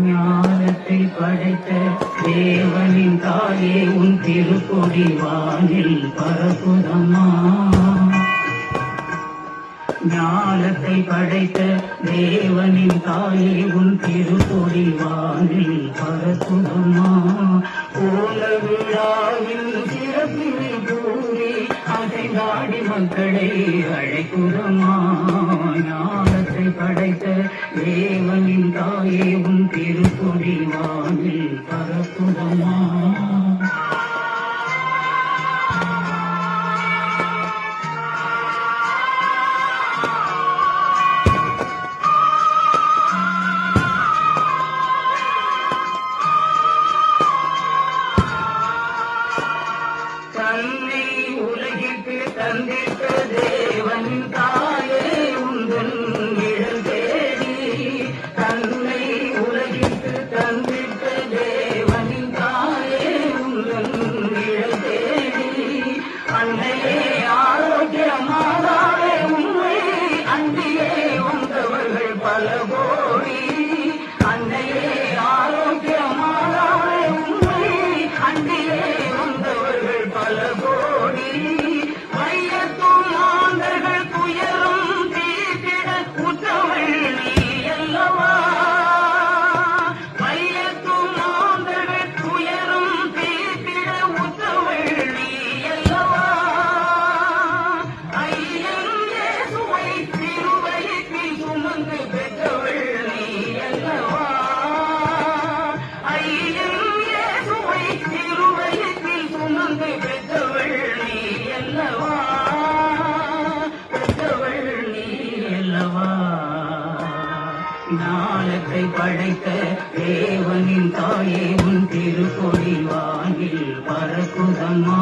ஞானத்தை படைத்த தேவனின் தாயே உன் திருக்கொடி வானில் பரப்புதம்மா. ஞானத்தை படைத்த தேவனின் தாயே உன் திருக்கொடி வானில் பரப்புதம்மா. ஓல விழாவில் சிறப்பில் கூறி அதை நாடி மக்களை அழைக்குதம்மா. ஞானத்தை படைத்த தேவனின் தாயே உன் திருக்கொடி வானில் பரப்புதம்மா. தன்னை உலகிற்கு தந்திட்ட தேவனின் தாயே உந்தன் நிழல் தேடி. தன்னை உலகிற்கு தந்திட்ட தேவனின் தாயே உந்தன் நிழல் தேடி. அன்னையே ஆரோக்கியமாதாவே உண்மை அன்றியே வந்தவர்கள் பல கோடி. அன்னையே ஆரோக்கியமாதாவே உண்மை அன்றியே வந்தவர்கள் பல கோடி. வையத்தும் மாந்தர்கள் துயரும் தீர்த்திட உற்றவள் நீ அல்லவா. வையத்தும் மாந்தர்கள் துயரும் தீர்த்திட உற்றவள் நீ அல்லவா. ஐயன் இயேசுவை திருவயிற்றில் சுமந்து பெற்றவள் நீ அல்லவா. ஐயன் இயேசுவை திருவயிற்றில் சுமந்து பெற்றவள் நீ அல்லவா. பெற்றவள் நீ அல்லவா. ஞானத்தை படைத்த தேவனின் தாயே உன் திருக்கொடி வானில் பறக்குதம்மா.